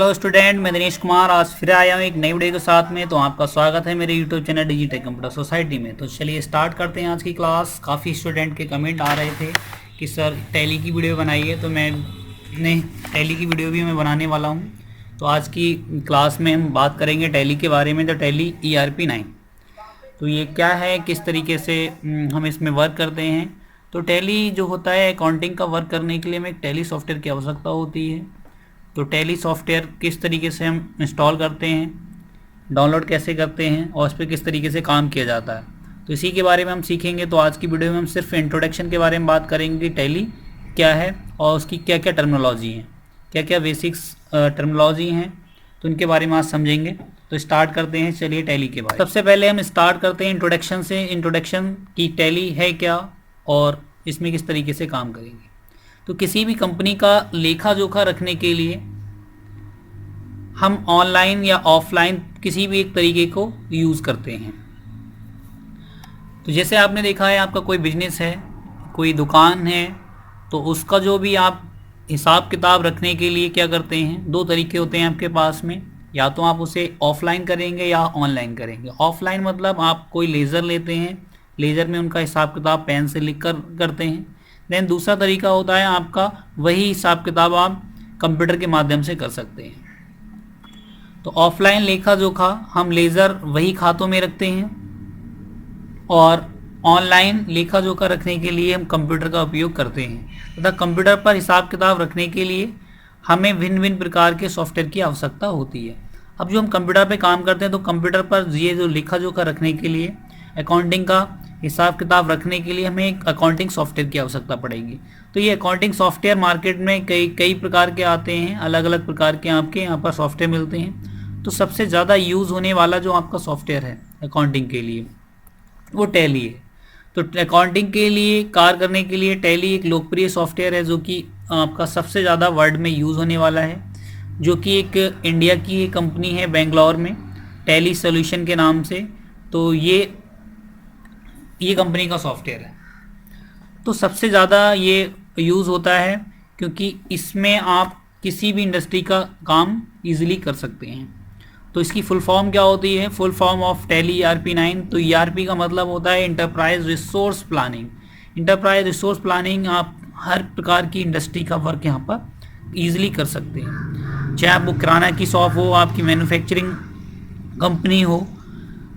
Hello student, मैं दिनेश कुमार आज फिर आया हूँ एक नई वीडियो के साथ में। तो आपका स्वागत है मेरे YouTube channel digital computer society में। तो चलिए स्टार्ट करते हैं आज की क्लास। काफ़ी स्टूडेंट के कमेंट आ रहे थे कि सर टैली की वीडियो बनाइए, तो मैंने टैली की वीडियो भी मैं बनाने वाला हूँ। तो आज की क्लास में हम बात करेंगे टैली के बारे में। तो टैली ERP 9 तो ये क्या है, किस तरीके से हम इसमें वर्क करते हैं। तो टैली जो होता है अकाउंटिंग का वर्क करने के लिए हमें एक टैली सॉफ्टवेयर की आवश्यकता होती है। तो टैली सॉफ्टवेयर किस तरीके से हम इंस्टॉल करते हैं, डाउनलोड कैसे करते हैं और उस पर किस तरीके से काम किया जाता है, तो इसी के बारे में हम सीखेंगे। तो आज की वीडियो में हम सिर्फ इंट्रोडक्शन के बारे में बात करेंगे, टैली क्या है और उसकी क्या क्या टर्मिनोलॉजी है, क्या क्या बेसिक्स टर्मिनोलॉजी हैं, तो इनके बारे में आज समझेंगे। तो स्टार्ट करते हैं, चलिए टैली के बारे में। सबसे पहले हम स्टार्ट करते हैं इंट्रोडक्शन से। इंट्रोडक्शन की टैली है क्या और इसमें किस तरीके से काम करेंगे। तो किसी भी कंपनी का लेखा जोखा रखने के लिए हम ऑनलाइन या ऑफलाइन किसी भी एक तरीके को यूज़ करते हैं। तो जैसे आपने देखा है, आपका कोई बिजनेस है, कोई दुकान है, तो उसका जो भी आप हिसाब किताब रखने के लिए क्या करते हैं, दो तरीके होते हैं आपके पास में। या तो आप उसे ऑफलाइन करेंगे या ऑनलाइन करेंगे। ऑफलाइन मतलब आप कोई लेज़र लेते हैं, लेज़र में उनका हिसाब किताब पेन से लिख कर करते हैं। देन दूसरा तरीका होता है आपका, वही हिसाब किताब आप कंप्यूटर के माध्यम से कर सकते हैं। तो ऑफलाइन लेखा जोखा हम लेज़र वही खातों में रखते हैं और ऑनलाइन लेखा जोखा रखने के लिए हम कंप्यूटर का उपयोग करते हैं। तथा कंप्यूटर पर हिसाब किताब रखने के लिए हमें भिन्न भिन्न प्रकार के सॉफ्टवेयर की आवश्यकता होती है। अब जो हम कंप्यूटर पे काम करते हैं, तो कंप्यूटर पर ये जो लेखा जोखा रखने के लिए, अकाउंटिंग का हिसाब किताब रखने के लिए हमें एक अकाउंटिंग सॉफ्टवेयर की आवश्यकता पड़ेगी। तो ये अकाउंटिंग सॉफ्टवेयर मार्केट में कई प्रकार के आते हैं, अलग अलग प्रकार के आपके यहाँ पर सॉफ्टवेयर मिलते हैं। तो सबसे ज़्यादा यूज़ होने वाला जो आपका सॉफ्टवेयर है अकाउंटिंग के लिए, वो टैली है। तो अकाउंटिंग के लिए कार्य करने के लिए टैली एक लोकप्रिय सॉफ्टवेयर है, जो कि आपका सबसे ज़्यादा वर्ल्ड में यूज़ होने वाला है। जो कि एक इंडिया की एक कंपनी है बेंगलोर में, टैली सॉल्यूशन के नाम से। तो ये कंपनी का सॉफ्टवेयर है। तो सबसे ज़्यादा ये यूज़ होता है क्योंकि इसमें आप किसी भी इंडस्ट्री का काम इजीली कर सकते हैं। तो इसकी फुल फॉर्म क्या होती है, full form of tally ERP 9। तो ERP का मतलब होता है enterprise resource planning. Enterprise resource planning, आप हर प्रकार की इंडस्ट्री का वर्क यहाँ पर ईजिली कर सकते हैं। चाहे आप वो किराना की शॉप हो, आपकी मैन्युफैक्चरिंग कंपनी हो,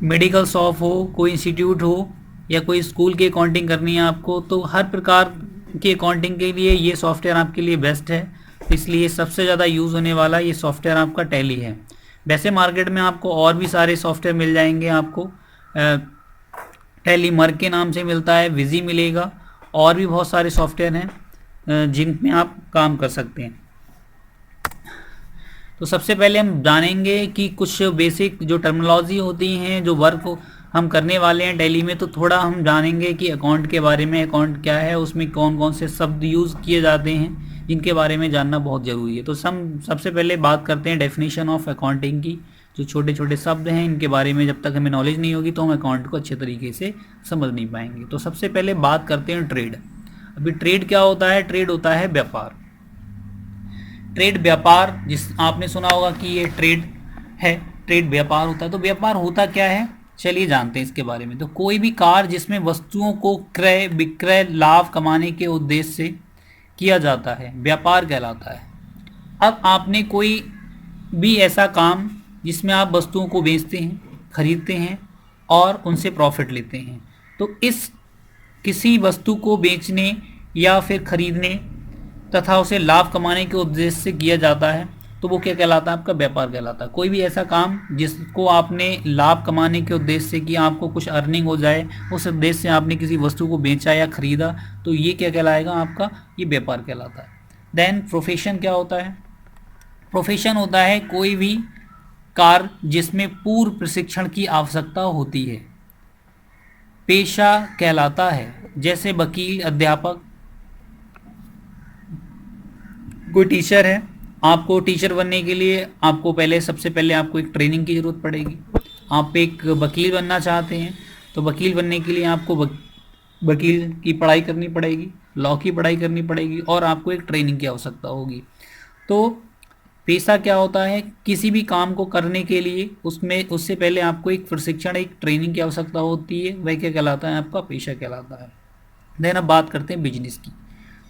मेडिकल शॉप हो, कोई इंस्टीट्यूट हो, या कोई स्कूल की अकाउंटिंग करनी है आपको, तो हर प्रकार की अकाउंटिंग के लिए ये सॉफ्टवेयर आपके लिए बेस्ट है। इसलिए सबसे ज़्यादा यूज़ होने वाला ये सॉफ्टवेयर आपका टैली है। वैसे मार्केट में आपको और भी सारे सॉफ्टवेयर मिल जाएंगे। आपको टैली मर्क के नाम से मिलता है, विजी मिलेगा, और भी बहुत सारे सॉफ्टवेयर हैं जिनमें आप काम कर सकते हैं। तो सबसे पहले हम जानेंगे कि कुछ बेसिक जो टर्मिनोलॉजी होती हैं, जो वर्क हम करने वाले हैं टैली में। तो थोड़ा हम जानेंगे कि अकाउंट के बारे में, अकाउंट क्या है, उसमें कौन कौन से शब्द यूज़ किए जाते हैं, जिनके बारे में जानना बहुत ज़रूरी है। तो सबसे पहले बात करते हैं डेफिनेशन ऑफ अकाउंटिंग की। जो छोटे छोटे शब्द हैं, इनके बारे में जब तक हमें नॉलेज नहीं होगी तो हम अकाउंट को अच्छे तरीके से समझ नहीं पाएंगे। तो सबसे पहले बात करते हैं ट्रेड। अभी ट्रेड क्या होता है, ट्रेड होता है व्यापार। ट्रेड व्यापार, जिस आपने सुना होगा कि ये ट्रेड है, ट्रेड व्यापार होता है। तो व्यापार होता क्या है, चलिए जानते हैं इसके बारे में। तो कोई भी कार्य जिसमें वस्तुओं को क्रय विक्रय लाभ कमाने के उद्देश्य से किया जाता है, व्यापार कहलाता है। अब आपने कोई भी ऐसा काम जिसमें आप वस्तुओं को बेचते हैं, खरीदते हैं और उनसे प्रॉफिट लेते हैं, तो इस किसी वस्तु को बेचने या फिर खरीदने तथा उसे लाभ कमाने के उद्देश्य से किया जाता है, तो वो क्या कहलाता है, आपका व्यापार कहलाता है। कोई भी ऐसा काम जिसको आपने लाभ कमाने के उद्देश्य से कि आपको कुछ अर्निंग हो जाए, उस उद्देश्य से आपने किसी वस्तु को बेचा या खरीदा, तो ये क्या कहलाएगा, आपका ये व्यापार कहलाता है। देन प्रोफेशन क्या होता है, प्रोफेशन होता है कोई भी कार्य जिसमें पूर्व प्रशिक्षण की आवश्यकता होती है, पेशा कहलाता है। जैसे वकील, अध्यापक, कोई टीचर है, आपको टीचर बनने के लिए आपको सबसे पहले आपको एक ट्रेनिंग की ज़रूरत पड़ेगी। आप एक वकील बनना चाहते हैं, तो वकील बनने के लिए आपको वकील की पढ़ाई करनी पड़ेगी, लॉ की पढ़ाई करनी पड़ेगी, और आपको एक ट्रेनिंग की आवश्यकता होगी। तो पेशा क्या होता है, किसी भी काम को करने के लिए उसमें उससे पहले आपको एक प्रशिक्षण, एक ट्रेनिंग की आवश्यकता होती है, वह क्या कहलाता है, आपका पेशा कहलाता है। देन अब बात करते हैं बिजनेस की।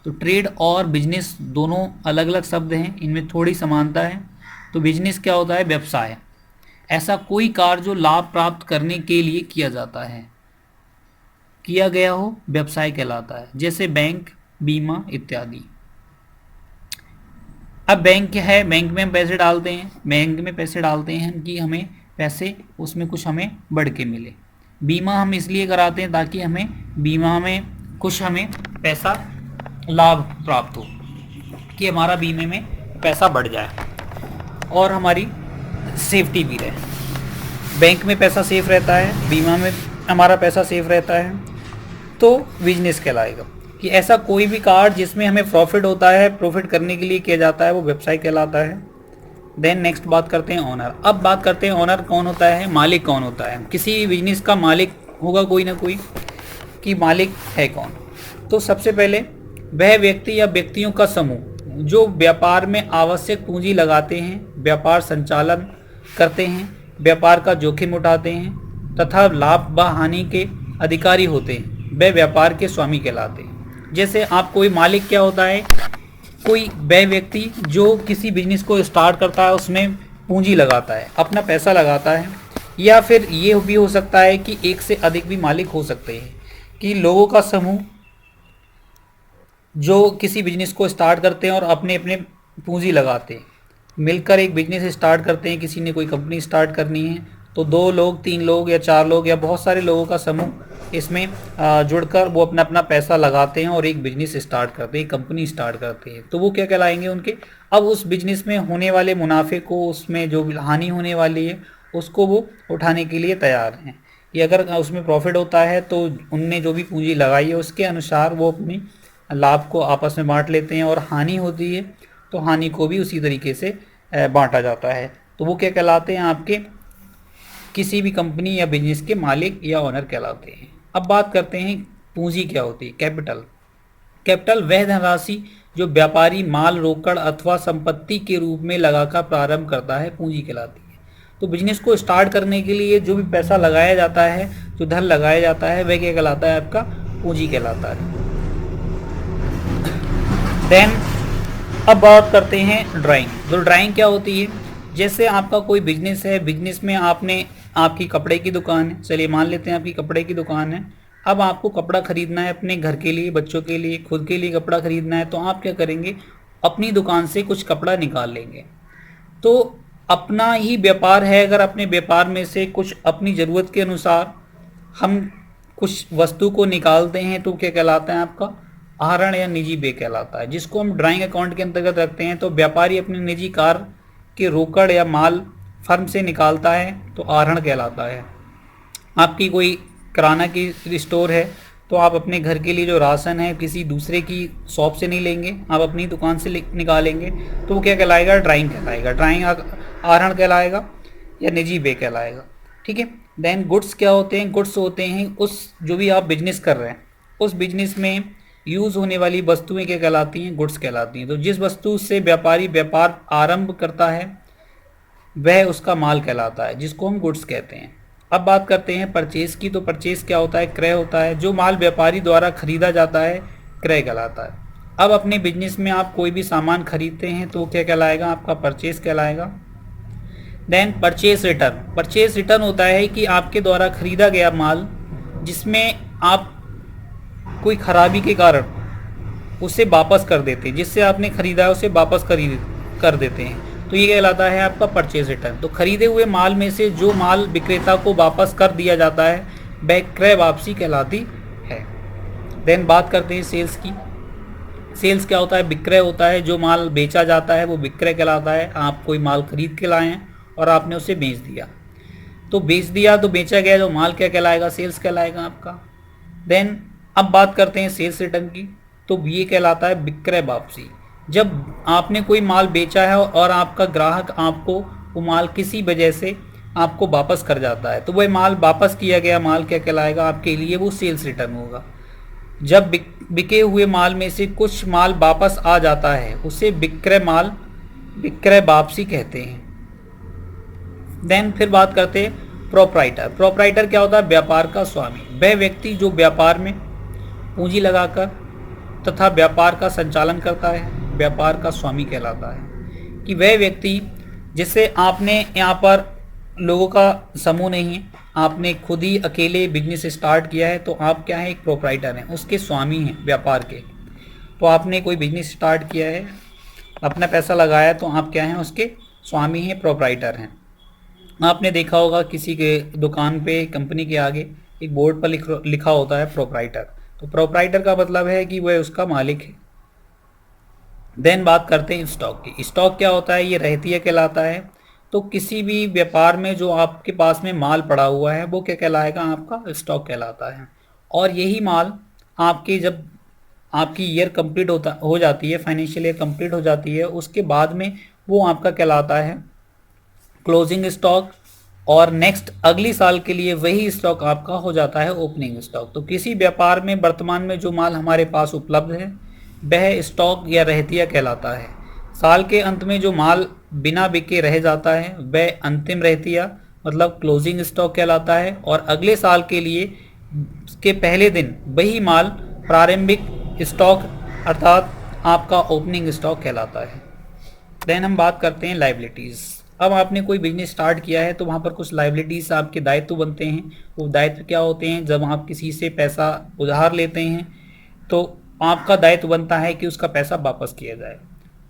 तो ट्रेड और बिजनेस दोनों अलग अलग शब्द हैं, इनमें थोड़ी समानता है। तो बिजनेस क्या होता है, व्यवसाय, ऐसा कोई कार्य जो लाभ प्राप्त करने के लिए किया जाता है, किया गया हो, व्यवसाय कहलाता है। जैसे बैंक, बीमा इत्यादि। अब बैंक क्या है, बैंक में हम पैसे डालते हैं, बैंक में पैसे डालते हैं कि हमें पैसे उसमें कुछ हमें बढ़ के मिले। बीमा हम इसलिए कराते हैं ताकि हमें बीमा में कुछ हमें पैसा लाभ प्राप्त हो, कि हमारा बीमे में पैसा बढ़ जाए और हमारी सेफ्टी भी रहे। बैंक में पैसा सेफ रहता है, बीमा में हमारा पैसा सेफ रहता है, तो बिजनेस कहलाएगा। कि ऐसा कोई भी कार्य जिसमें हमें प्रॉफिट होता है, प्रॉफिट करने के लिए किया जाता है, वो व्यवसाय कहलाता है। देन नेक्स्ट बात करते हैं ऑनर। अब बात करते हैं ऑनर कौन होता है, मालिक कौन होता है। किसी भी बिजनेस का मालिक होगा कोई ना कोई, कि मालिक है कौन। तो सबसे पहले वह व्यक्ति या व्यक्तियों का समूह जो व्यापार में आवश्यक पूंजी लगाते हैं, व्यापार संचालन करते हैं, व्यापार का जोखिम उठाते हैं तथा लाभ व हानि के अधिकारी होते हैं, वह व्यापार के स्वामी कहलाते हैं। जैसे आप कोई मालिक क्या होता है, कोई वह व्यक्ति जो किसी बिजनेस को स्टार्ट करता है, उसमें पूंजी लगाता है, अपना पैसा लगाता है। या फिर ये भी हो सकता है कि एक से अधिक भी मालिक हो सकते हैं, कि लोगों का समूह जो किसी बिजनेस को स्टार्ट करते हैं और अपने अपने पूंजी लगाते हैं, मिलकर एक बिजनेस स्टार्ट करते हैं। किसी ने कोई कंपनी स्टार्ट करनी है तो 2 लोग, 3 लोग या 4 लोग या बहुत सारे लोगों का समूह इसमें जुड़कर वो अपना अपना पैसा लगाते हैं और एक बिजनेस स्टार्ट करते हैं, एक कंपनी स्टार्ट करते हैं। तो वो क्या कहलाएंगे उनके। अब उस बिजनेस में होने वाले मुनाफे को, उसमें जो हानि होने वाली है उसको वो उठाने के लिए तैयार हैं। कि अगर उसमें प्रॉफिट होता है तो उनने जो भी पूंजी लगाई है उसके अनुसार वो अपनी लाभ को आपस में बांट लेते हैं, और हानि होती है तो हानि को भी उसी तरीके से बांटा जाता है। तो वो क्या कहलाते हैं, आपके किसी भी कंपनी या बिजनेस के मालिक या ओनर कहलाते हैं। अब बात करते हैं पूंजी क्या होती है, कैपिटल। कैपिटल वह धनराशि जो व्यापारी माल, रोकड़ अथवा संपत्ति के रूप में लगाकर प्रारंभ करता है, पूंजी कहलाती है। तो बिजनेस को स्टार्ट करने के लिए जो भी पैसा लगाया जाता है, जो धन लगाया जाता है, वह क्या कहलाता है, आपका पूंजी कहलाता है। देन अब बात करते हैं ड्राइंग। तो ड्राइंग क्या होती है, जैसे आपका कोई बिजनेस है, बिजनेस में आपकी कपड़े की दुकान है, चलिए मान लेते हैं आपकी कपड़े की दुकान है। अब आपको कपड़ा खरीदना है अपने घर के लिए, बच्चों के लिए, खुद के लिए कपड़ा खरीदना है, तो आप क्या करेंगे, अपनी दुकान से कुछ कपड़ा निकाल लेंगे। तो अपना ही व्यापार है, अगर अपने व्यापार में से कुछ अपनी ज़रूरत के अनुसार हम कुछ वस्तु को निकालते हैं तो क्या कहलाता है, आपका आहरण या निजी व्यय कहलाता है, जिसको हम ड्राइंग अकाउंट के अंतर्गत रखते हैं। तो व्यापारी अपने निजी कार्य के रोकड़ या माल फर्म से निकालता है तो आहरण कहलाता है। आपकी कोई किराना की स्टोर है तो आप अपने घर के लिए जो राशन है किसी दूसरे की शॉप से नहीं लेंगे, आप अपनी दुकान से निकालेंगे, तो वो क्या कहलाएगा, ड्राइंग कहलाएगा। ड्राइंग आहरण कहलाएगा या निजी व्यय कहलाएगा। ठीक है। देन गुड्स क्या होते हैं, गुड्स होते हैं उस जो भी आप बिजनेस कर रहे हैं उस बिजनेस में यूज़ होने वाली वस्तुएं क्या कहलाती हैं, गुड्स कहलाती हैं। तो जिस वस्तु से व्यापारी व्यापार आरंभ करता है वह उसका माल कहलाता है, जिसको हम गुड्स कहते हैं। अब बात करते हैं परचेज की। तो परचेज क्या होता है, क्रय होता है। जो माल व्यापारी द्वारा खरीदा जाता है क्रय कहलाता है। अब अपने बिजनेस में आप कोई भी सामान खरीदते हैं तो क्या कहलाएगा, आपका परचेज कहलाएगा। Then purchase return. Purchase return होता है कि आपके द्वारा खरीदा गया माल जिसमें आप कोई खराबी के कारण उसे वापस कर देते हैं, जिससे आपने खरीदा है उसे वापस कर देते हैं, तो ये कहलाता है आपका परचेज रिटर्न। तो खरीदे हुए माल में से जो माल विक्रेता को वापस कर दिया जाता है वह क्रय वापसी कहलाती है। देन बात करते हैं सेल्स की। सेल्स क्या होता है, विक्रय होता है। जो माल बेचा जाता है वो विक्रय कहलाता है। आप कोई माल खरीद के लाए हैं और आपने उसे बेच दिया, तो बेच दिया तो बेचा गया जो माल क्या कहलाएगा, सेल्स कहलाएगा आपका। देन अब बात करते हैं सेल्स रिटर्न की। तो ये कहलाता है विक्रय वापसी। जब आपने कोई माल बेचा है और आपका ग्राहक आपको वो माल किसी वजह से आपको वापस कर जाता है, तो वह माल वापस किया गया माल क्या कहलाएगा, आपके लिए वो सेल्स रिटर्न होगा। जब बिके हुए माल में से कुछ माल वापस आ जाता है उसे विक्रय माल विक्रय वापसी कहते हैं। देन फिर बात करते हैं प्रोप्राइटर। प्रोप्राइटर क्या होता है? व्यापार का स्वामी। वह व्यक्ति जो व्यापार में पूंजी लगाकर तथा व्यापार का संचालन करता है, व्यापार का स्वामी कहलाता है। कि वह व्यक्ति, जिससे आपने यहाँ पर लोगों का समूह नहीं है, आपने खुद ही अकेले बिजनेस स्टार्ट किया है, तो आप क्या है? एक प्रोप्राइटर हैं, उसके स्वामी हैं व्यापार के। तो आपने कोई बिजनेस स्टार्ट किया है, अपना पैसा लगाया, तो आप क्या हैं? उसके स्वामी हैं, प्रोप्राइटर हैं। आपने देखा होगा किसी के दुकान पे, कंपनी के आगे एक बोर्ड पर लिखा होता है प्रोप्राइटर। तो प्रोप्राइटर का मतलब है कि वह उसका मालिक है। देन बात करते हैं स्टॉक की। स्टॉक क्या होता है? ये रहतिया कहलाता है। तो किसी भी व्यापार में जो आपके पास में माल पड़ा हुआ है वो क्या कहलाएगा? आपका स्टॉक कहलाता है। और यही माल आपकी जब आपकी ईयर कंप्लीट हो जाती है, फाइनेंशियल ईयर कंप्लीट हो जाती है, उसके बाद में वो आपका कहलाता है क्लोजिंग स्टॉक। और नेक्स्ट अगली साल के लिए वही स्टॉक आपका हो जाता है ओपनिंग स्टॉक। तो किसी व्यापार में वर्तमान में जो माल हमारे पास उपलब्ध है वह स्टॉक या रहतिया कहलाता है। साल के अंत में जो माल बिना बिके रह जाता है वह अंतिम रहतिया मतलब क्लोजिंग स्टॉक कहलाता है। और अगले साल के लिए के पहले दिन वही माल प्रारंभिक स्टॉक अर्थात आपका ओपनिंग स्टॉक कहलाता है। देन हम बात करते हैं लायबिलिटीज़। अब आपने कोई बिजनेस स्टार्ट किया है तो वहाँ पर कुछ लायबिलिटीज़ आपके दायित्व बनते हैं। वो दायित्व क्या होते हैं? जब आप किसी से पैसा उधार लेते हैं तो आपका दायित्व बनता है कि उसका पैसा वापस किया जाए।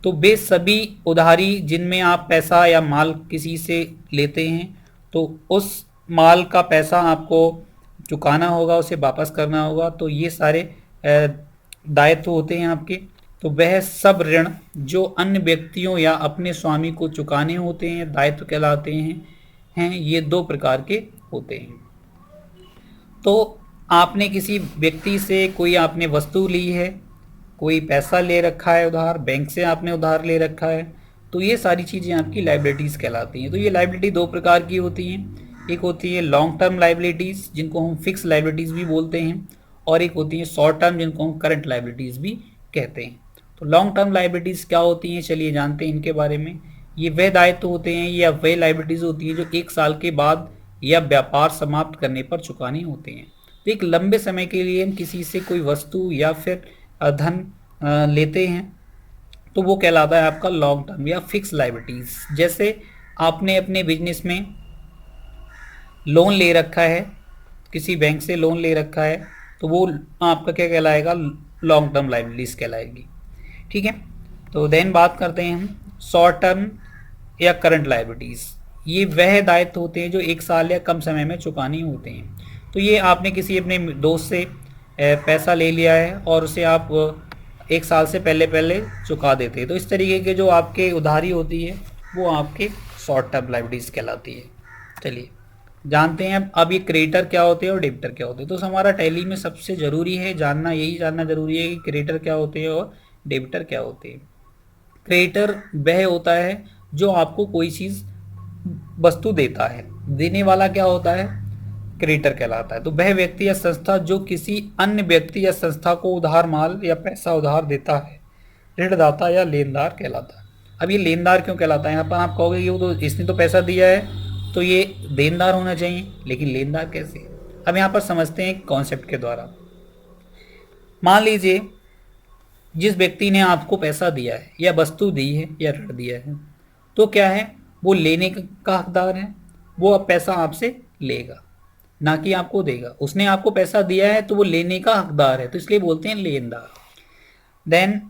तो वे सभी उधारी जिनमें आप पैसा या माल किसी से लेते हैं तो उस माल का पैसा आपको चुकाना होगा, उसे वापस करना होगा। तो ये सारे दायित्व होते हैं आपके। तो वह सब ऋण जो अन्य व्यक्तियों या अपने स्वामी को चुकाने होते हैं दायित्व कहलाते हैं। ये दो प्रकार के होते हैं। तो आपने किसी व्यक्ति से कोई आपने वस्तु ली है, कोई पैसा ले रखा है उधार, बैंक से आपने उधार ले रखा है, तो ये सारी चीज़ें आपकी लायबिलिटीज़ कहलाती हैं। तो ये लायबिलिटी दो प्रकार की होती हैं। एक होती है लॉन्ग टर्म लायबिलिटीज़ जिनको हम फिक्स लायबिलिटीज़ भी बोलते हैं, और एक होती है शॉर्ट टर्म जिनको हम करंट लायबिलिटीज़ भी कहते हैं। तो लॉन्ग टर्म लायबिलिटीज़ क्या होती हैं, चलिए जानते हैं इनके बारे में। ये वह दायित्व होते हैं या वह लायबिलिटीज़ होती हैं जो एक साल के बाद या व्यापार समाप्त करने पर चुकानी होते हैं। तो एक लंबे समय के लिए हम किसी से कोई वस्तु या फिर धन लेते हैं तो वो कहलाता है आपका लॉन्ग टर्म या फिक्स लायबिलिटीज़। जैसे आपने अपने बिजनेस में लोन ले रखा है, किसी बैंक से लोन ले रखा है, तो वो आपका क्या कहलाएगा? लॉन्ग टर्म लायबिलिटीज़ कहलाएगी। ठीक है। तो देन बात करते हैं हम शॉर्ट टर्म या करंट लायबिलिटीज़। ये वह दायित्व होते हैं जो एक साल या कम समय में चुकाने होते हैं। तो ये आपने किसी अपने दोस्त से पैसा ले लिया है और उसे आप एक साल से पहले चुका देते हैं। तो इस तरीके के जो आपके उधारी होती है वो आपके शॉर्ट टर्म लायबिलिटीज़ कहलाती है। चलिए जानते हैं अब ये क्रेडिटर क्या होते हैं और डेबिटर क्या होते हैं। तो हमारा टैली में सबसे ज़रूरी है जानना, यही जानना ज़रूरी है कि क्रेडिटर क्या होते हैं और डेबिटर क्या होते हैं। क्रेडिटर वह होता है जो आपको कोई चीज़ वस्तु देता है, देने वाला क्या होता है? क्रेडिटर कहलाता है। तो वह व्यक्ति या संस्था जो किसी अन्य व्यक्ति या संस्था को उधार माल या पैसा उधार देता है, ऋणदाता या लेनदार कहलाता है। अब ये लेनदार क्यों कहलाता है? यहाँ पर आप कहोगे ये तो इसने तो पैसा दिया है तो ये देनदार होना चाहिए, लेकिन लेनदार कैसे? अब यहाँ पर समझते हैं कॉन्सेप्ट के द्वारा। मान लीजिए जिस व्यक्ति ने आपको पैसा दिया है या वस्तु दी है या ऋण दिया है, तो क्या है? वो लेने का हकदार है। वो अब पैसा आपसे लेगा, ना कि आपको देगा। उसने आपको पैसा दिया है तो वो लेने का हकदार है, तो इसलिए बोलते हैं लेनदार। देन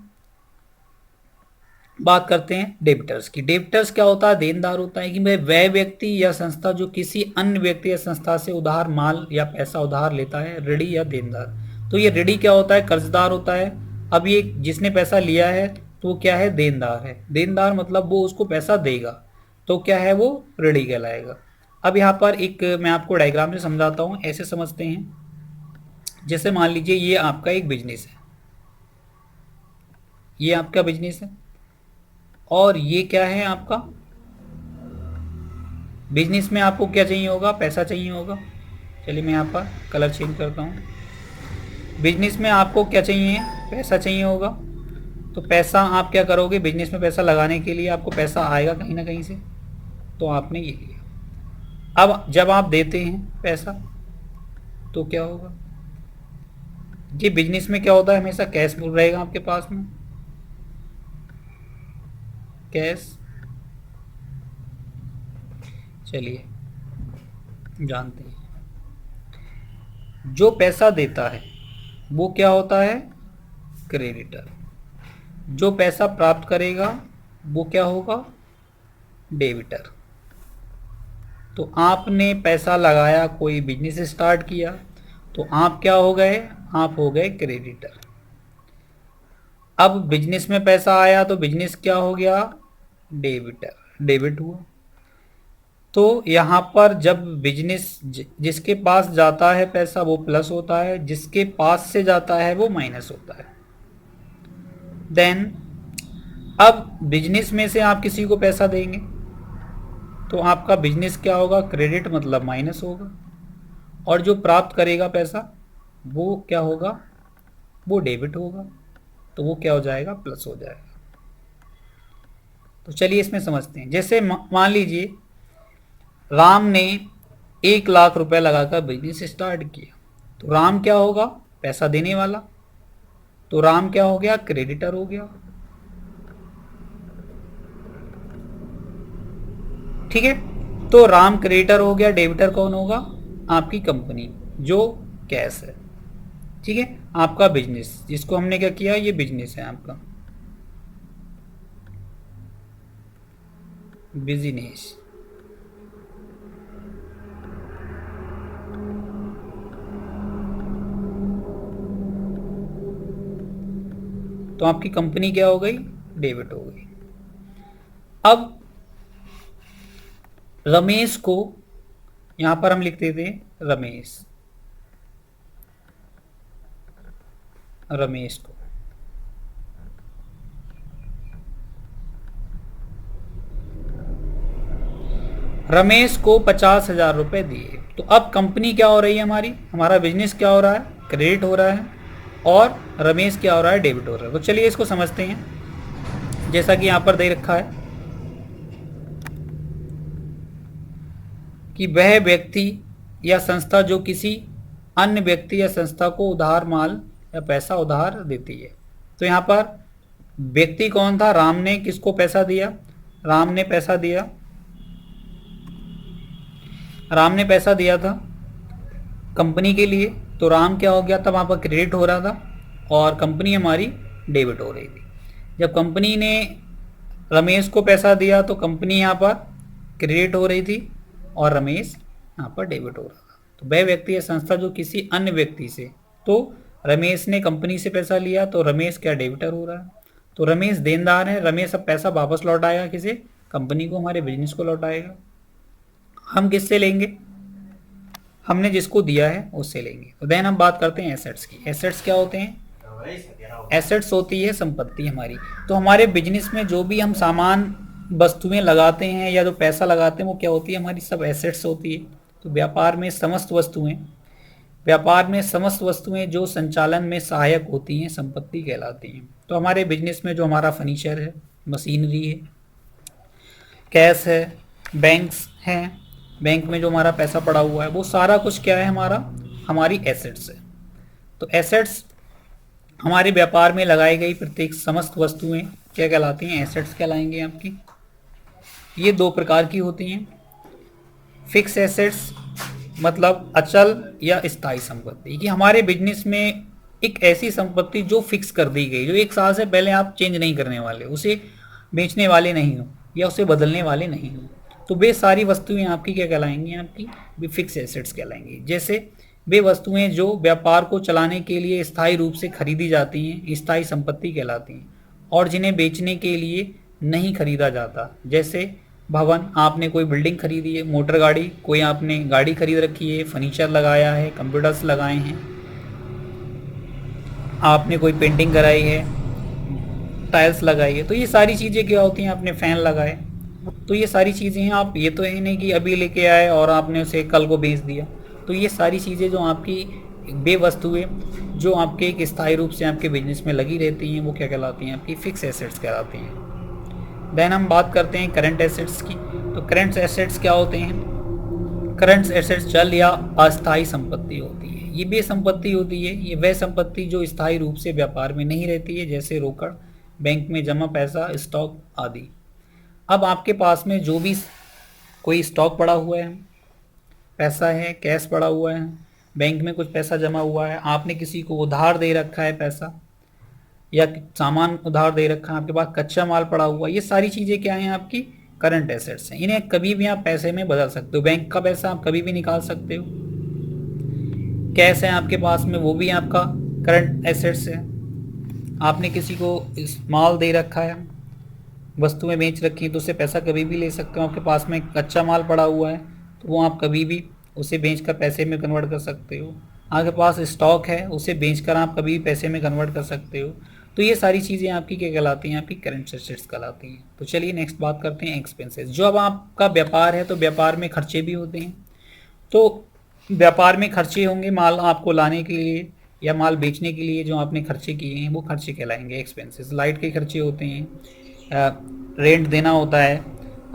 बात करते हैं डेबिटर्स की। डेबिटर्स क्या होता है? देनदार होता है कि वह व्यक्ति या संस्था जो किसी अन्य व्यक्ति या संस्था से उधार माल या पैसा उधार लेता है, ऋणी या देनदार। तो ये ऋणी क्या होता है? कर्जदार होता है। अब ये जिसने पैसा लिया है तो वो क्या है? देनदार है। देनदार मतलब वो उसको पैसा देगा, तो क्या है? वो ऋणी कहलाएगा। अब यहाँ पर एक मैं आपको डायग्राम से समझाता हूँ, ऐसे समझते हैं। जैसे मान लीजिए ये आपका एक बिजनेस है, ये आपका बिजनेस है और ये क्या है आपका बिजनेस में आपको क्या चाहिए होगा? पैसा चाहिए होगा। चलिए मैं यहाँ पर कलर चेंज करता हूँ। बिजनेस में आपको क्या चाहिए? पैसा चाहिए होगा। तो पैसा आप क्या करोगे, बिजनेस में पैसा लगाने के लिए आपको पैसा आएगा कहीं ना कहीं से, तो आपने ये लिया। अब जब आप देते हैं पैसा तो क्या होगा, ये बिजनेस में क्या होता है, हमेशा कैश रहेगा आपके पास में, कैश। चलिए जानते हैं, जो पैसा देता है वो क्या होता है, क्रेडिटर। जो पैसा प्राप्त करेगा वो क्या होगा, डेबिटर। तो आपने पैसा लगाया, कोई बिजनेस स्टार्ट किया, तो आप क्या हो गए, आप हो गए क्रेडिटर। अब बिजनेस में पैसा आया तो बिजनेस क्या हो गया, डेबिटर, डेबिट हुआ। तो यहाँ पर जब बिजनेस जिसके पास जाता है पैसा वो प्लस होता है, जिसके पास से जाता है वो माइनस होता है। देन अब बिजनेस में से आप किसी को पैसा देंगे तो आपका बिजनेस क्या होगा, क्रेडिट मतलब माइनस होगा, और जो प्राप्त करेगा पैसा वो क्या होगा, वो डेबिट होगा, तो वो क्या हो जाएगा, प्लस हो जाएगा। तो चलिए इसमें समझते हैं। जैसे मान लीजिए राम ने 1,00,000 रुपए लगाकर बिजनेस स्टार्ट किया, तो राम क्या होगा, पैसा देने वाला, तो राम क्या हो गया, क्रेडिटर हो गया। ठीक है, तो राम क्रेडिटर हो गया, डेबिटर कौन होगा, आपकी कंपनी जो कैश है। ठीक है, आपका बिजनेस जिसको हमने क्या किया, ये बिजनेस है आपका, बिजनेस। तो आपकी कंपनी क्या हो गई, डेबिट हो गई। अब रमेश को यहां पर हम लिखते थे रमेश, रमेश को रमेश को 50,000 रुपए दिए। तो अब कंपनी क्या हो रही है हमारी, हमारा बिजनेस क्या हो रहा है, क्रेडिट हो रहा है, और रमेश क्या हो रहा है, डेबिट हो रहा है। तो चलिए इसको समझते हैं। जैसा कि यहां पर दे रखा है कि वह व्यक्ति या संस्था जो किसी अन्य व्यक्ति या संस्था को उधार माल या पैसा उधार देती है। तो यहाँ पर व्यक्ति कौन था, राम ने किसको पैसा दिया, राम ने पैसा दिया, राम ने पैसा दिया था कंपनी के लिए। तो राम क्या हो गया था, वहाँ पर क्रेडिट हो रहा था और कंपनी हमारी डेबिट हो रही थी। जब कंपनी ने रमेश को पैसा दिया तो कंपनी यहाँ पर क्रेडिट हो रही थी और रमेश यहाँ पर डेबिट हो रहा था। तो वह व्यक्ति या संस्था जो किसी अन्य व्यक्ति से, तो रमेश ने कंपनी से पैसा लिया तो रमेश क्या डेबिटर हो रहा है। तो रमेश देनदार है, रमेश अब पैसा वापस लौटाएगा किसे, कंपनी को, हमारे बिजनेस को लौटाएगा। हम किससे लेंगे, हमने जिसको दिया है उससे लेंगे। तो देन हम बात करते हैं एसेट्स की। एसेट्स क्या होते हैं, एसेट्स होती है संपत्ति हमारी। तो हमारे बिजनेस में जो भी हम सामान वस्तुएं लगाते हैं या जो पैसा लगाते हैं वो क्या होती है, हमारी सब एसेट्स होती है। तो व्यापार में समस्त वस्तुएं जो संचालन में सहायक होती हैं संपत्ति कहलाती हैं। तो हमारे बिजनेस में जो हमारा फर्नीचर है, मशीनरी है, कैश है, बैंक्स हैं, बैंक में जो हमारा पैसा पड़ा हुआ है, वो सारा कुछ क्या है, हमारी एसेट्स है। तो एसेट्स हमारे व्यापार में लगाई गई प्रत्येक समस्त वस्तुएं क्या कहलाती हैं, एसेट्स कहलाएंगे आपकी। ये दो प्रकार की होती हैं। फिक्स एसेट्स मतलब अचल या स्थायी संपत्ति, कि हमारे बिजनेस में एक ऐसी संपत्ति जो फिक्स कर दी गई, जो 1 साल से पहले आप चेंज नहीं करने वाले, उसे बेचने वाले नहीं हो या उसे बदलने वाले नहीं हो, तो वे सारी वस्तुएं आपकी क्या कहलाएंगी, आपकी फिक्स एसेट्स कहलाएंगी। जैसे वे वस्तुएं जो व्यापार को चलाने के लिए स्थायी रूप से खरीदी जाती हैं, स्थायी संपत्ति कहलाती हैं, और जिन्हें बेचने के लिए नहीं खरीदा जाता। जैसे भवन, आपने कोई बिल्डिंग खरीदी है, मोटर गाड़ी, कोई आपने गाड़ी खरीद रखी है, फर्नीचर लगाया है, कंप्यूटर्स लगाए हैं, आपने कोई पेंटिंग कराई है, टाइल्स लगाई है, तो ये सारी चीज़ें क्या होती हैं, आपने फैन लगाए, तो ये सारी चीज़ें हैं। आप ये तो है नहीं कि अभी लेके आए और आपने उसे कल को बेच दिया। तो ये सारी चीज़ें जो आपकी बे वस्तुएं जो आपके एक स्थायी रूप से आपके बिजनेस में लगी रहती हैं वो क्या कहलाती हैं, आपकी फिक्स एसेट्स कहलाती हैं। देन हम बात करते हैं करंट एसेट्स की। तो करंट एसेट्स क्या होते हैं? करंट एसेट्स चल या अस्थायी संपत्ति होती है। ये बे संपत्ति होती है, ये वह संपत्ति जो स्थायी रूप से व्यापार में नहीं रहती है, जैसे रोकड़, बैंक में जमा पैसा, स्टॉक आदि। अब आपके पास में जो भी कोई स्टॉक पड़ा हुआ है, पैसा है, कैश पड़ा हुआ है, बैंक में कुछ पैसा जमा हुआ है, आपने किसी को उधार दे रखा है पैसा, या सामान उधार दे रखा है, आपके पास कच्चा माल पड़ा हुआ है, ये सारी चीज़ें क्या हैं? आपकी करंट एसेट्स हैं। इन्हें कभी भी आप पैसे में बदल सकते हो। बैंक का पैसा आप कभी भी निकाल सकते हो। कैश है आपके पास में, वो भी आपका करंट एसेट्स है। आपने किसी को माल दे रखा है, वस्तुएं बेच रखी हैं, तो उससे पैसा कभी भी ले सकते हो। आपके पास में कच्चा माल पड़ा हुआ है तो वो आप कभी भी उसे बेचकर पैसे में कन्वर्ट कर सकते हो। आपके पास स्टॉक है, उसे बेचकर आप कभी भी पैसे में कन्वर्ट कर सकते हो। तो ये सारी चीज़ें आपकी क्या कहलाती हैं? आपकी करंट एसेट्स कहलाती हैं। तो चलिए नेक्स्ट बात करते हैं एक्सपेंसेस। जो अब आपका व्यापार है तो व्यापार में खर्चे भी होते हैं। तो व्यापार में खर्चे होंगे माल आपको लाने के लिए या माल बेचने के लिए, जो आपने खर्चे किए हैं वो खर्चे कहलाएंगे एक्सपेंसेस। लाइट के खर्चे होते हैं, रेंट देना होता है,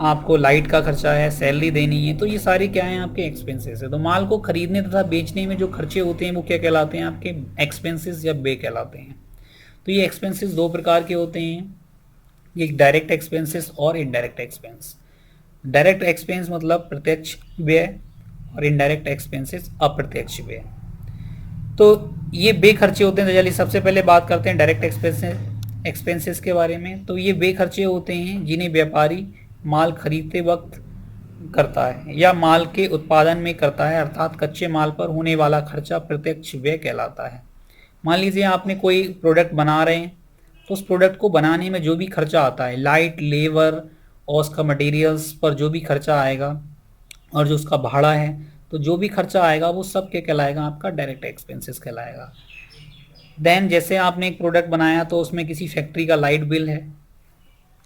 आपको लाइट का खर्चा है, सैलरी देनी है, तो ये सारे क्या हैं? आपके एक्सपेंसेस है। तो माल को खरीदने तथा बेचने में जो खर्चे होते हैं वो क्या कहलाते हैं? आपके एक्सपेंसेस या व्यय कहलाते हैं। तो ये एक्सपेंसेस दो प्रकार के होते हैं, एक डायरेक्ट एक्सपेंसेस और इनडायरेक्ट एक्सपेंस। डायरेक्ट एक्सपेंस मतलब प्रत्यक्ष व्यय और इनडायरेक्ट एक्सपेंसेस अप्रत्यक्ष व्यय। तो ये बे खर्चे होते हैं। तो चलिए सबसे पहले बात करते हैं डायरेक्ट एक्सपेंसेस के बारे में। तो ये बे खर्चे होते हैं जिन्हें व्यापारी माल खरीदते वक्त करता है या माल के उत्पादन में करता है, अर्थात कच्चे माल पर होने वाला खर्चा प्रत्यक्ष व्यय कहलाता है। मान लीजिए आपने कोई प्रोडक्ट बना रहे हैं, तो उस प्रोडक्ट को बनाने में जो भी खर्चा आता है, लाइट, लेबर और उसका मटेरियल्स पर जो भी खर्चा आएगा और जो उसका भाड़ा है, तो जो भी खर्चा आएगा वो सब क्या कहलाएगा? आपका डायरेक्ट एक्सपेंसेस कहलाएगा। देन जैसे आपने एक प्रोडक्ट बनाया तो उसमें किसी फैक्ट्री का लाइट बिल है,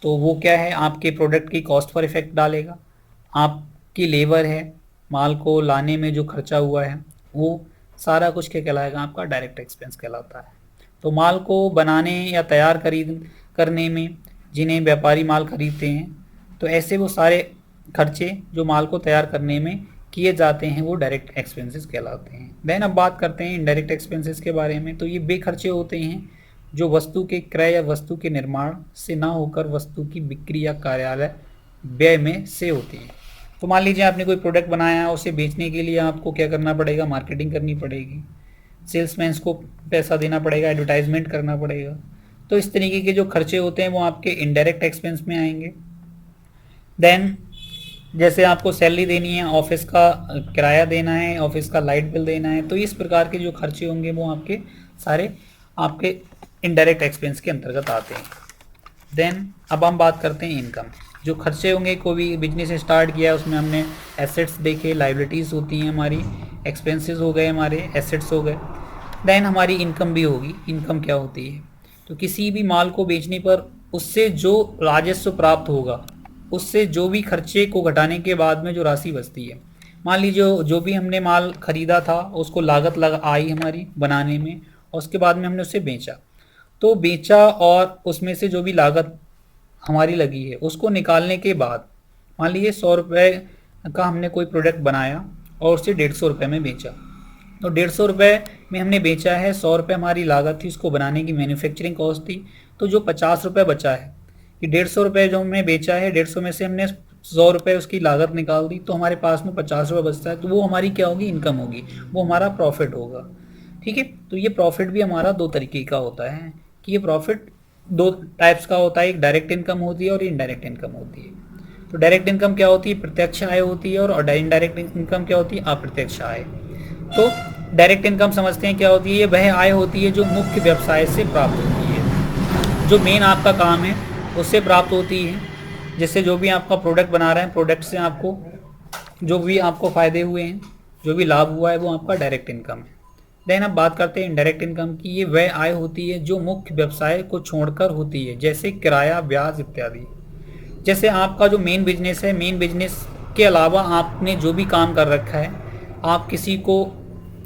तो वो क्या है? आपके प्रोडक्ट की कॉस्ट पर इफेक्ट डालेगा। आपकी लेबर है, माल को लाने में जो खर्चा हुआ है वो सारा कुछ क्या कहलाएगा? आपका डायरेक्ट एक्सपेंस कहलाता है। तो माल को बनाने या तैयार करने में जिन्हें व्यापारी माल खरीदते हैं, तो ऐसे वो सारे खर्चे जो माल को तैयार करने में किए जाते हैं वो डायरेक्ट एक्सपेंसेस कहलाते हैं। देन अब बात करते हैं इनडायरेक्ट एक्सपेंसेस के बारे में। तो ये बे खर्चे होते हैं जो वस्तु के क्रय या वस्तु के निर्माण से ना होकर वस्तु की बिक्री या कार्यालय व्यय में से होती है। तो मान लीजिए आपने कोई प्रोडक्ट बनाया, उसे बेचने के लिए आपको क्या करना पड़ेगा? मार्केटिंग करनी पड़ेगी, सेल्समैन्स को पैसा देना पड़ेगा, एडवर्टाइजमेंट करना पड़ेगा। तो इस तरीके के जो खर्चे होते हैं वो आपके इनडायरेक्ट एक्सपेंस में आएंगे। देन जैसे आपको सैलरी देनी है, ऑफिस का किराया देना है, ऑफिस का लाइट बिल देना है, तो इस प्रकार के जो खर्चे होंगे वो आपके सारे आपके इनडायरेक्ट एक्सपेंस के अंतर्गत आते हैं। देन अब हम बात करते हैं इनकम। जो खर्चे होंगे, कोई भी बिजनेस स्टार्ट किया उसमें हमने एसेट्स देखे, लाइबिलिटीज़ होती हैं हमारी, एक्सपेंसेस हो गए हमारे, एसेट्स हो गए। देन हमारी इनकम भी होगी। इनकम क्या होती है? तो किसी भी माल को बेचने पर उससे जो राजस्व प्राप्त होगा, उससे जो भी खर्चे को घटाने के बाद में जो राशि बचती है, मान लीजिए जो भी हमने माल खरीदा था उसको लागत आई हमारी बनाने में, और उसके बाद में हमने उसे बेचा। तो बेचा और उसमें से जो भी लागत हमारी लगी है उसको निकालने के बाद, मान लीजिए 100 रुपये का हमने कोई प्रोडक्ट बनाया और उसे 150 रुपये में बेचा। तो 150 रुपये में हमने बेचा है, 100 रुपये हमारी लागत थी, उसको बनाने की मैन्युफैक्चरिंग कॉस्ट थी। तो जो 50 रुपये बचा है, कि 150 रुपये जो हमने बेचा है, 150 में से हमने 100 रुपये उसकी लागत निकाल दी, तो हमारे पास में 50 रुपये बचता है। तो वो हमारी क्या होगी? इनकम होगी, वो हमारा प्रॉफिट होगा। ठीक है। तो ये प्रॉफिट भी हमारा दो तरीके का होता है, कि ये प्रॉफिट दो टाइप्स का होता है, एक डायरेक्ट इनकम होती है और इनडायरेक्ट इनकम होती है। तो डायरेक्ट इनकम क्या होती है? प्रत्यक्ष आय होती है, और इनडायरेक्ट इनकम क्या होती है? अप्रत्यक्ष आय। तो डायरेक्ट इनकम समझते हैं क्या होती है? ये वह आय होती है जो मुख्य व्यवसाय से प्राप्त होती है, जो मेन आपका काम है उससे प्राप्त होती है। जैसे जो भी आपका प्रोडक्ट बना रहे हैं, प्रोडक्ट से आपको जो भी आपको फ़ायदे हुए हैं, जो भी लाभ हुआ है, वो आपका डायरेक्ट इनकम है। देन अब बात करते हैं इनडायरेक्ट इनकम की। ये वह आय होती है जो मुख्य व्यवसाय को छोड़कर होती है, जैसे किराया, ब्याज इत्यादि। जैसे आपका जो मेन बिजनेस है, मेन बिजनेस के अलावा आपने जो भी काम कर रखा है, आप किसी को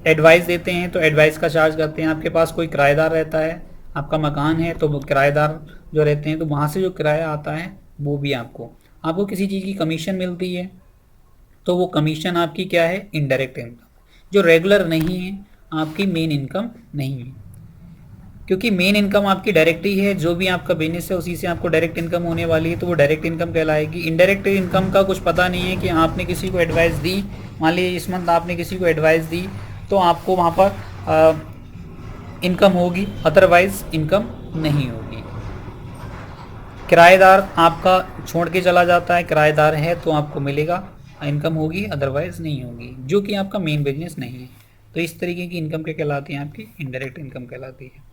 एडवाइस देते हैं तो एडवाइस का चार्ज करते हैं। आपके पास कोई किराएदार रहता है, आपका मकान है तो वो किराएदार जो रहते हैं तो वहाँ से जो किराया आता है वो भी आपको किसी चीज़ की कमीशन मिलती है तो वो कमीशन आपकी क्या है, इनडायरेक्ट इनकम, जो रेगुलर नहीं है, आपकी मेन इनकम नहीं है। क्योंकि मेन इनकम आपकी डायरेक्ट ही है, जो भी आपका बिजनेस है उसी से आपको डायरेक्ट इनकम होने वाली है, तो वो डायरेक्ट इनकम कहलाएगी। इनडायरेक्ट इनकम का कुछ पता नहीं है कि आपने किसी को एडवाइस दी, मान लीजिए इस मंथ आपने किसी को एडवाइस दी तो आपको वहाँ पर इनकम होगी, अदरवाइज इनकम नहीं होगी। किराएदार आपका छोड़ के चला जाता है, किराएदार है तो आपको मिलेगा, इनकम होगी, अदरवाइज नहीं होगी, जो कि आपका मेन बिजनेस नहीं है। तो इस तरीके की इनकम क्या कहलाती है, आपकी इनडायरेक्ट इनकम कहलाती है।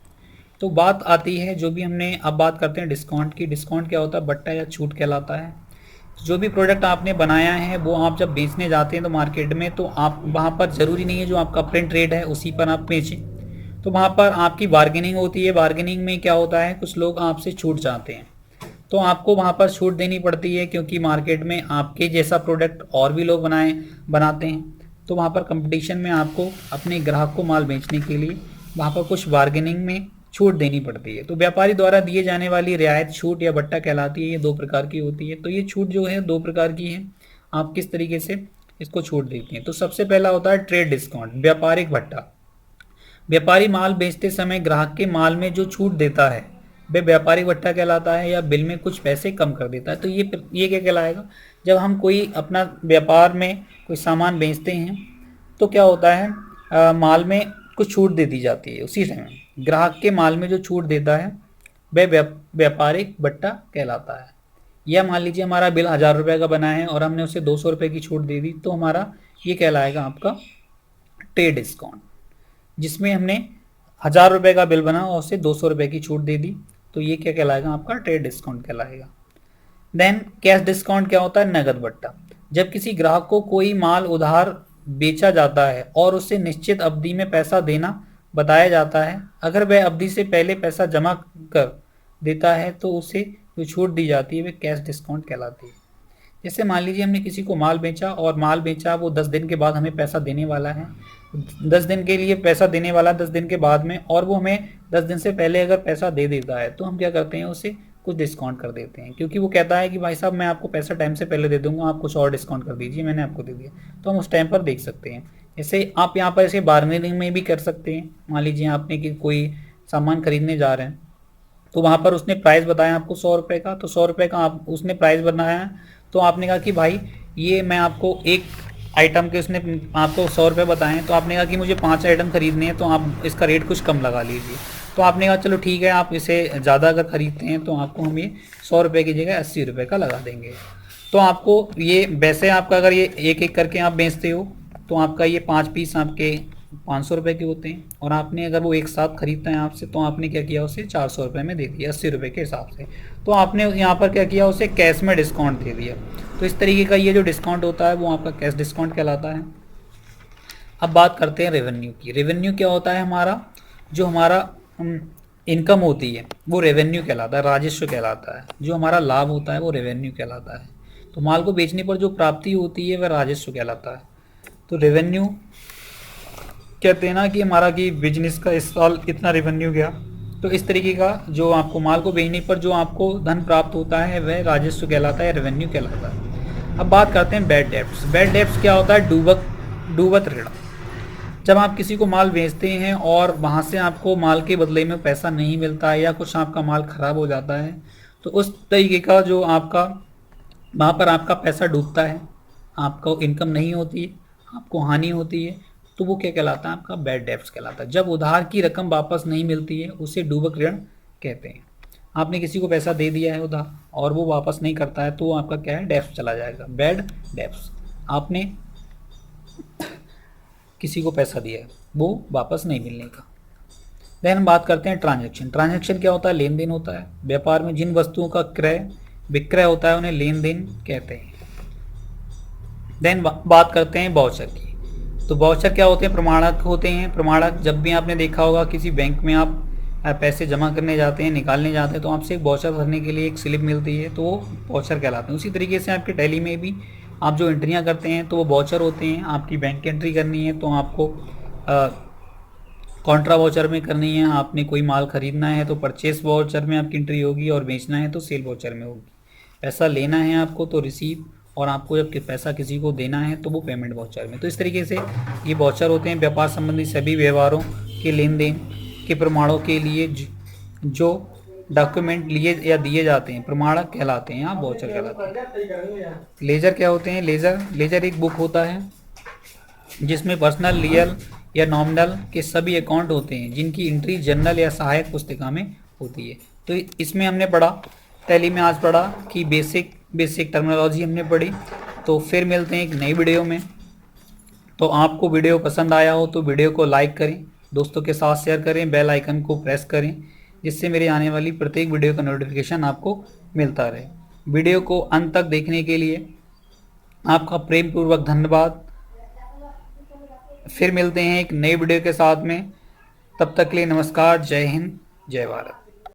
तो बात आती है जो भी हमने अब बात करते हैं डिस्काउंट की। डिस्काउंट क्या होता है, बट्टा या छूट कहलाता है। जो भी प्रोडक्ट आपने बनाया है वो आप जब बेचने जाते हैं तो मार्केट में, तो आप वहाँ पर ज़रूरी नहीं है जो आपका प्रिंट रेट है उसी पर आप बेचें, तो वहाँ पर आपकी बार्गेनिंग होती है। बार्गेनिंग में क्या होता है, कुछ लोग आपसे छूट चाहते हैं तो आपको वहाँ पर छूट देनी पड़ती है, क्योंकि मार्केट में आपके जैसा प्रोडक्ट और भी लोग बनाते हैं, तो वहाँ पर कंपटीशन में आपको अपने ग्राहक को माल बेचने के लिए वहाँ पर कुछ बार्गेनिंग में छूट देनी पड़ती है। तो व्यापारी द्वारा दिए जाने वाली रियायत छूट या बट्टा कहलाती है। ये 2 प्रकार की होती है। तो ये छूट जो है 2 प्रकार की है। आप किस तरीके से इसको छूट देती हैं, तो सबसे पहला होता है ट्रेड डिस्काउंट, व्यापारिक भट्टा। व्यापारी माल बेचते समय ग्राहक के माल में जो छूट देता है वह व्यापारिक भट्टा कहलाता है, या बिल में कुछ पैसे कम कर देता है। तो ये क्या कहलाएगा, जब हम कोई अपना व्यापार में कोई सामान बेचते हैं तो क्या होता है, माल में कुछ छूट दे दी जाती है, उसी समय ग्राहक के माल में जो छूट देता है वह व्यापारिक भट्टा कहलाता है। या मान लीजिए हमारा बिल 1000 रुपये का बना है और हमने उसे 200 रुपये की छूट दे दी, तो हमारा ये कहलाएगा आपका ट्रेड डिस्काउंट, जिसमें हमने 1000 रुपये का बिल बना और उसे 200 रुपये की छूट दे दी, तो ये क्या कहलाएगा, आपका ट्रेड डिस्काउंट कहलाएगा। देन कैश डिस्काउंट क्या होता है, नगद भट्टा। जब किसी ग्राहक को कोई माल उधार बेचा जाता है और उसे निश्चित अवधि में पैसा देना बताया जाता है, अगर वह अवधि से पहले पैसा जमा कर देता है तो उसे जो छूट दी जाती है वह कैश डिस्काउंट कहलाती है। जैसे मान लीजिए हमने किसी को माल बेचा और माल बेचा वो 10 दिन के बाद हमें पैसा देने वाला है, 10 दिन के लिए पैसा देने वाला 10 दिन के बाद में, और वो हमें 10 दिन से पहले अगर पैसा दे देता है तो हम क्या करते हैं, उसे कुछ डिस्काउंट कर देते हैं, क्योंकि वो कहता है कि भाई साहब मैं आपको पैसा टाइम से पहले दे दूंगा, आप कुछ और डिस्काउंट कर दीजिए, मैंने आपको दे दिया, तो हम उस टाइम पर देख सकते हैं। जैसे आप यहाँ पर ऐसे बार्गेनिंग में भी कर सकते हैं। मान लीजिए आपने कि कोई सामान खरीदने जा रहे हैं तो वहाँ पर उसने प्राइस बताया आपको 100 रुपये का, तो 100 रुपये का आप उसने प्राइस बनाया, तो आपने कहा कि भाई ये मैं आपको एक आइटम के उसने आपको 100 रुपये बताएं, तो आपने कहा कि मुझे 5 आइटम खरीदने हैं तो आप इसका रेट कुछ कम लगा लीजिए। तो आपने कहा चलो ठीक है, आप इसे ज़्यादा अगर ख़रीदते हैं तो आपको हम ये 100 रुपये की जगह 80 रुपये का लगा देंगे। तो आपको ये वैसे आपका अगर ये एक एक करके आप बेचते हो तो आपका ये 5 पीस आपके 500 रुपये के होते हैं, और आपने अगर वो एक साथ खरीदता है आपसे तो आपने क्या किया, उसे 400 रुपये में दे दिया 80 रुपये के हिसाब से। तो आपने यहाँ पर क्या किया, उसे कैश में डिस्काउंट दे दिया। तो इस तरीके का ये जो डिस्काउंट होता है वो आपका कैश डिस्काउंट कहलाता है। अब बात करते हैं रेवेन्यू की। रेवेन्यू क्या होता है, हमारा जो हमारा इनकम होती है वो रेवेन्यू कहलाता है, राजस्व कहलाता है। जो हमारा लाभ होता है वो रेवेन्यू कहलाता है। तो माल को बेचने पर जो प्राप्ति होती है वह राजस्व कहलाता है। तो रेवेन्यू कहते हैं ना कि हमारा कि बिजनेस का इस साल इतना रेवेन्यू गया, तो इस तरीके का जो आपको माल को बेचने पर जो आपको धन प्राप्त होता है वह राजस्व कहलाता है, रेवेन्यू कहलाता है। अब बात करते हैं बैड डेब्ट्स। बैड डेब्ट्स क्या होता है, डूबत ऋण। जब आप किसी को माल बेचते हैं और वहाँ से आपको माल के बदले में पैसा नहीं मिलता है या कुछ आपका माल ख़राब हो जाता है, तो उस तरीके का जो आपका वहाँ पर आपका पैसा डूबता है, आपको इनकम नहीं होती है, आपको हानि होती है, तो वो क्या कहलाता है, आपका बैड डेब्ट्स कहलाता है। जब उधार की रकम वापस नहीं मिलती है उसे डूबक ऋण कहते हैं। आपने किसी को पैसा दे दिया है उधार और वो वापस नहीं करता है तो आपका क्या है, डेब्ट्स चला जाएगा, बैड डेब्ट्स। आपने किसी को पैसा दिया है वो वापस नहीं मिलने का। देन हम बात करते हैं ट्रांजैक्शन। ट्रांजैक्शन क्या होता है, लेन देन होता है। व्यापार में जिन वस्तुओं का क्रय विक्रय होता है उन्हें लेन देन कहते हैं। देन बात करते हैं वाउचर की। तो वाउचर क्या होते हैं, प्रमाणक होते हैं। प्रमाणक जब भी आपने देखा होगा किसी बैंक में आप पैसे जमा करने जाते हैं, निकालने जाते हैं, तो आपसे एक वाउचर भरने के लिए एक स्लिप मिलती है, तो वो वाउचर कहलाते हैं। उसी तरीके से आपके टैली में भी आप जो एंट्रियां करते हैं तो वो वाउचर होते हैं। आपकी बैंक की एंट्री करनी है तो आपको कॉन्ट्रा वाउचर में करनी है, आपने कोई माल खरीदना है तो परचेस वाउचर में आपकी एंट्री होगी, और बेचना है तो सेल वाउचर में होगी। पैसा लेना है आपको तो रिसीव, और आपको जब पैसा किसी को देना है तो वो पेमेंट वाउचर में। तो इस तरीके से ये वाउचर होते हैं व्यापार संबंधी सभी व्यवहारों के लेन देन के प्रमाणों के लिए जो डॉक्यूमेंट लिए या दिए जाते हैं प्रमाणक कहलाते हैं, यहाँ वाउचर कहलाते हैं। लेजर क्या होते हैं? लेजर एक बुक होता है जिसमें पर्सनल, रियल या नॉमिनल के सभी अकाउंट होते हैं, जिनकी एंट्री जर्नल या सहायक पुस्तिका में होती है। तो इसमें हमने पढ़ा, टैली में आज पढ़ा कि बेसिक टर्मिनोलॉजी हमने पढ़ी। तो फिर मिलते हैं एक नई वीडियो में। तो आपको वीडियो पसंद आया हो तो वीडियो को लाइक करें, दोस्तों के साथ शेयर करें, बेल आइकन को प्रेस करें, जिससे मेरे आने वाली प्रत्येक वीडियो का नोटिफिकेशन आपको मिलता रहे। वीडियो को अंत तक देखने के लिए आपका प्रेम पूर्वक धन्यवाद। फिर मिलते हैं एक नई वीडियो के साथ में, तब तक के लिए नमस्कार, जय हिंद, जय भारत।